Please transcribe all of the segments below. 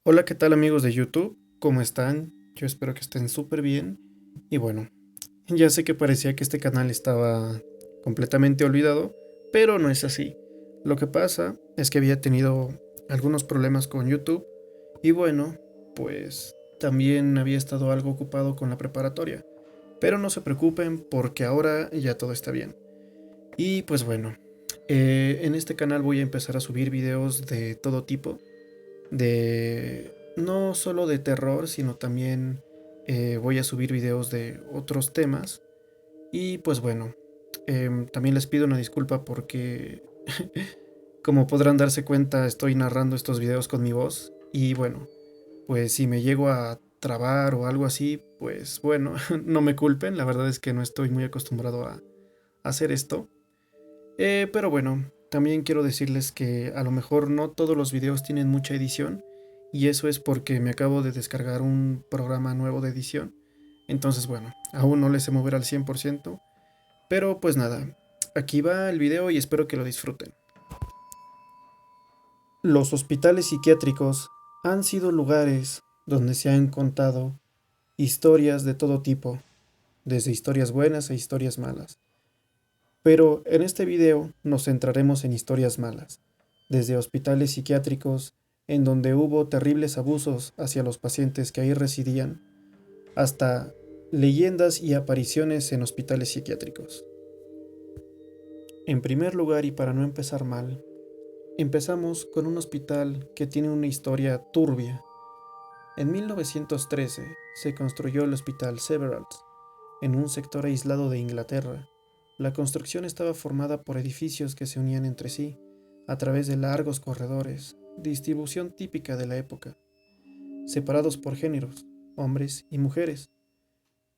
Hola, ¿qué tal amigos de YouTube? ¿Cómo están? Yo espero que estén súper bien. Y bueno, ya sé que parecía que este canal estaba completamente olvidado, pero no es así. Lo que pasa es que había tenido algunos problemas con YouTube y bueno, pues también había estado algo ocupado con la preparatoria. Pero no se preocupen porque ahora ya todo está bien. Y pues bueno, en este canal voy a empezar a subir videos de todo tipo de no solo de terror, sino también voy a subir videos de otros temas. Y pues bueno, también les pido una disculpa porque, como podrán darse cuenta, estoy narrando estos videos con mi voz. Y bueno, pues si me llego a trabar o algo así, pues bueno, no me culpen, la verdad es que no estoy muy acostumbrado a hacer esto. Pero bueno, también quiero decirles que a lo mejor no todos los videos tienen mucha edición y eso es porque me acabo de descargar un programa nuevo de edición. Entonces bueno, aún no les sé mover al 100%, pero pues nada, aquí va el video y espero que lo disfruten. Los hospitales psiquiátricos han sido lugares donde se han contado historias de todo tipo, desde historias buenas a historias malas. Pero en este video nos centraremos en historias malas, desde hospitales psiquiátricos en donde hubo terribles abusos hacia los pacientes que ahí residían, hasta leyendas y apariciones en hospitales psiquiátricos. En primer lugar, y para no empezar mal, empezamos con un hospital que tiene una historia turbia. En 1913 se construyó el Hospital Severals, en un sector aislado de Inglaterra. La construcción estaba formada por edificios que se unían entre sí a través de largos corredores, distribución típica de la época, separados por géneros, hombres y mujeres.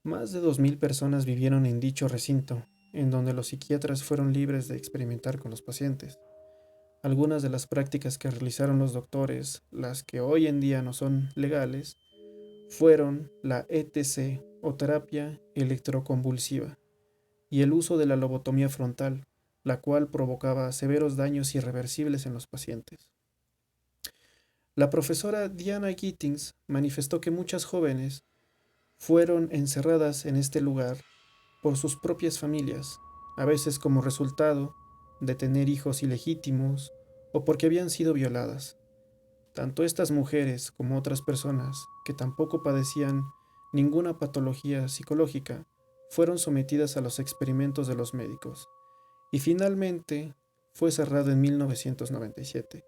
Más de 2000 personas vivieron en dicho recinto, en donde los psiquiatras fueron libres de experimentar con los pacientes. Algunas de las prácticas que realizaron los doctores, las que hoy en día no son legales, fueron la ETC o terapia electroconvulsiva y el uso de la lobotomía frontal, la cual provocaba severos daños irreversibles en los pacientes. La profesora Diana Gittings manifestó que muchas jóvenes fueron encerradas en este lugar por sus propias familias, a veces como resultado de tener hijos ilegítimos o porque habían sido violadas. Tanto estas mujeres como otras personas que tampoco padecían ninguna patología psicológica fueron sometidas a los experimentos de los médicos y finalmente fue cerrado en 1997,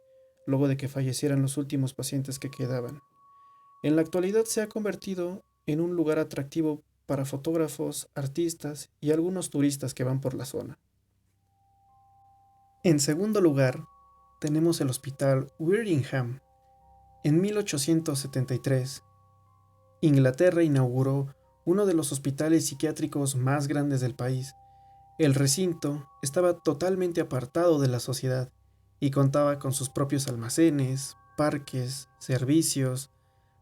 luego de que fallecieran los últimos pacientes que quedaban. En la actualidad se ha convertido en un lugar atractivo para fotógrafos, artistas y algunos turistas que van por la zona. En segundo lugar, tenemos el Hospital Wieringham. En 1873, Inglaterra inauguró uno de los hospitales psiquiátricos más grandes del país. El recinto estaba totalmente apartado de la sociedad y contaba con sus propios almacenes, parques, servicios,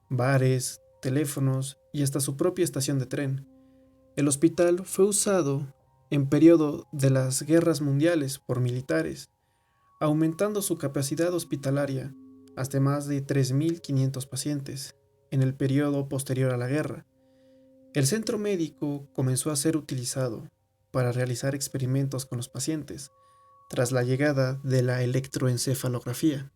bares, teléfonos y hasta su propia estación de tren. El hospital fue usado en periodo de las guerras mundiales por militares, aumentando su capacidad hospitalaria hasta más de 3.500 pacientes en el periodo posterior a la guerra. El centro médico comenzó a ser utilizado para realizar experimentos con los pacientes tras la llegada de la electroencefalografía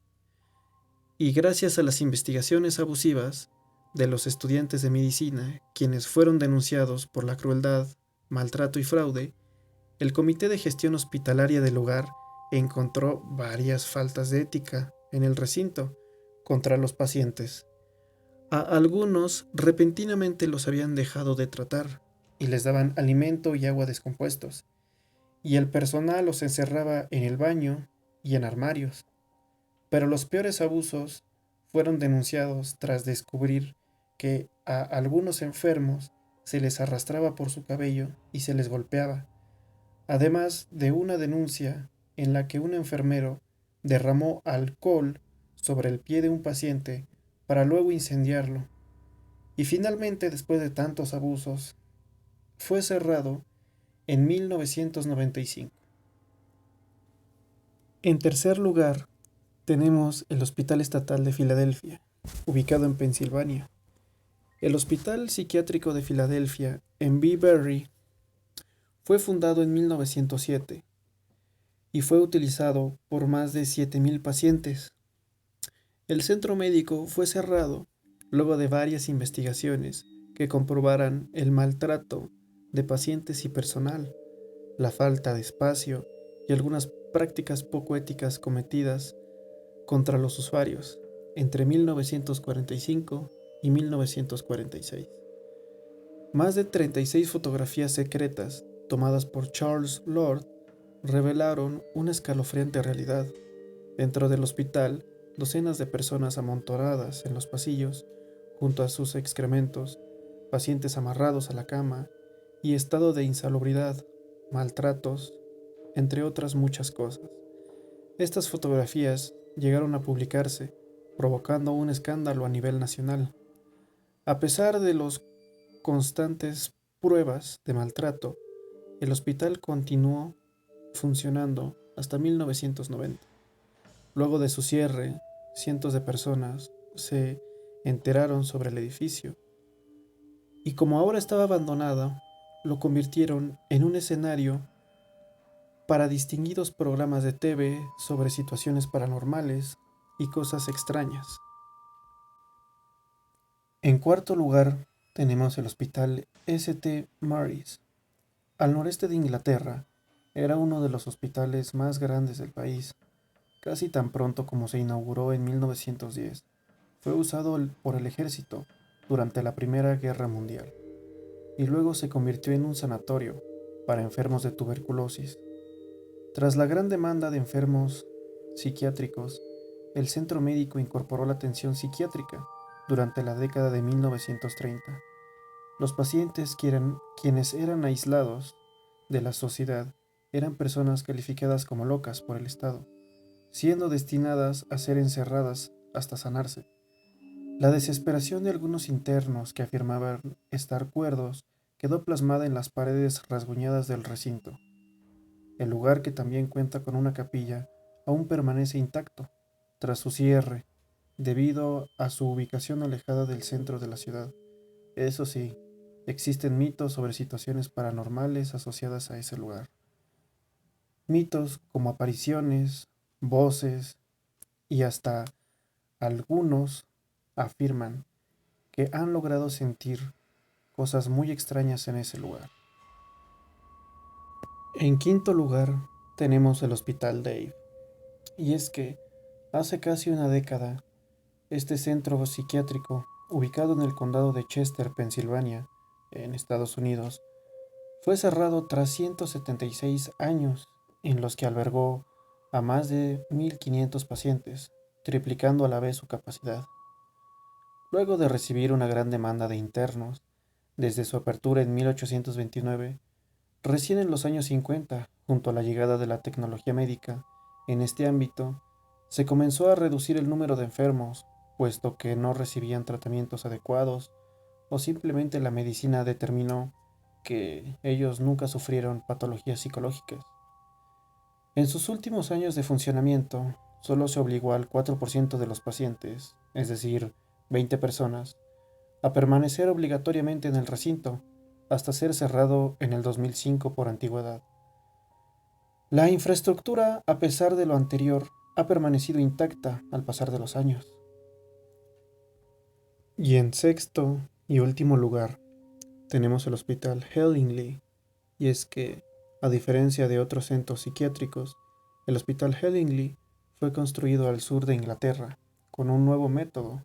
y gracias a las investigaciones abusivas de los estudiantes de medicina, quienes fueron denunciados por la crueldad, maltrato y fraude, el Comité de Gestión Hospitalaria del lugar encontró varias faltas de ética en el recinto contra los pacientes. A algunos repentinamente los habían dejado de tratar y les daban alimento y agua descompuestos, y el personal los encerraba en el baño y en armarios. Pero los peores abusos fueron denunciados tras descubrir que a algunos enfermos se les arrastraba por su cabello y se les golpeaba, además de una denuncia en la que un enfermero derramó alcohol sobre el pie de un paciente para luego incendiarlo. Y finalmente, después de tantos abusos, fue cerrado en 1995. En tercer lugar, tenemos el Hospital Estatal de Filadelfia. ubicado en Pensilvania. El Hospital Psiquiátrico de Filadelfia, en Berry, fue fundado en 1907 y fue utilizado por más de 7,000 pacientes. El centro médico fue cerrado luego de varias investigaciones que comprobaran el maltrato de pacientes y personal, la falta de espacio y algunas prácticas poco éticas cometidas contra los usuarios entre 1945 y 1946. Más de 36 fotografías secretas tomadas por Charles Lord revelaron una escalofriante realidad. Dentro del hospital, docenas de personas amontonadas en los pasillos, junto a sus excrementos, pacientes amarrados a la cama y estado de insalubridad, maltratos, entre otras muchas cosas. Estas fotografías llegaron a publicarse, provocando un escándalo a nivel nacional. A pesar de las constantes pruebas de maltrato, el hospital continuó funcionando hasta 1990. Luego de su cierre, cientos de personas se enteraron sobre el edificio y como ahora estaba abandonado, lo convirtieron en un escenario para distinguidos programas de TV sobre situaciones paranormales y cosas extrañas. En cuarto lugar, tenemos el Hospital St. Mary's. Al noreste de Inglaterra, era uno de los hospitales más grandes del país. Casi tan pronto como se inauguró en 1910, fue usado por el ejército durante la Primera Guerra Mundial y luego se convirtió en un sanatorio para enfermos de tuberculosis. Tras la gran demanda de enfermos psiquiátricos, el centro médico incorporó la atención psiquiátrica durante la década de 1930. Los pacientes quienes eran aislados de la sociedad eran personas calificadas como locas por el Estado, siendo destinadas a ser encerradas hasta sanarse. La desesperación de algunos internos que afirmaban estar cuerdos quedó plasmada en las paredes rasguñadas del recinto. El lugar, que también cuenta con una capilla, aún permanece intacto tras su cierre, debido a su ubicación alejada del centro de la ciudad. Eso sí, existen mitos sobre situaciones paranormales asociadas a ese lugar. Mitos como apariciones, voces y hasta algunos afirman que han logrado sentir cosas muy extrañas en ese lugar. En quinto lugar tenemos el Hospital Dave. Y es que hace casi una década, este centro psiquiátrico, ubicado en el condado de Chester, Pensilvania, en Estados Unidos, fue cerrado tras 176 años en los que albergó a más de 1,500 pacientes, triplicando a la vez su capacidad. Luego de recibir una gran demanda de internos, desde su apertura en 1829, recién en los años 50, junto a la llegada de la tecnología médica en este ámbito, se comenzó a reducir el número de enfermos, puesto que no recibían tratamientos adecuados o simplemente la medicina determinó que ellos nunca sufrieron patologías psicológicas. En sus últimos años de funcionamiento, solo se obligó al 4% de los pacientes, es decir, 20 personas, a permanecer obligatoriamente en el recinto hasta ser cerrado en el 2005 por antigüedad. La infraestructura, a pesar de lo anterior, ha permanecido intacta al pasar de los años. Y en sexto y último lugar, tenemos el Hospital Hellingly, y es que, a diferencia de otros centros psiquiátricos, el Hospital Hellingly fue construido al sur de Inglaterra con un nuevo método: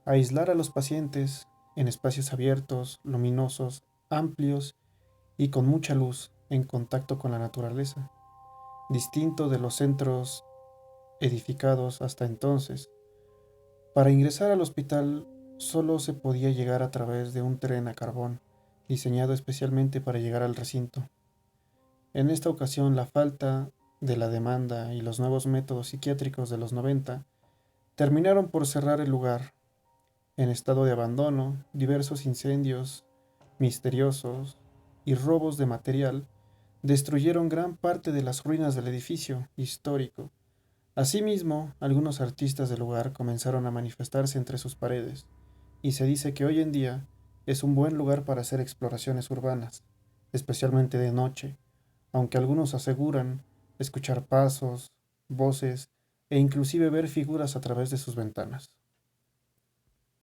aislar a los pacientes en espacios abiertos, luminosos, amplios y con mucha luz en contacto con la naturaleza, distinto de los centros edificados hasta entonces. Para ingresar al hospital solo se podía llegar a través de un tren a carbón, diseñado especialmente para llegar al recinto. En esta ocasión, la falta de la demanda y los nuevos métodos psiquiátricos de los 90 terminaron por cerrar el lugar. En estado de abandono, diversos incendios misteriosos y robos de material destruyeron gran parte de las ruinas del edificio histórico, Asimismo, algunos artistas del lugar comenzaron a manifestarse entre sus paredes, y se dice que hoy en día es un buen lugar para hacer exploraciones urbanas, especialmente de noche, aunque algunos aseguran escuchar pasos, voces e inclusive ver figuras a través de sus ventanas.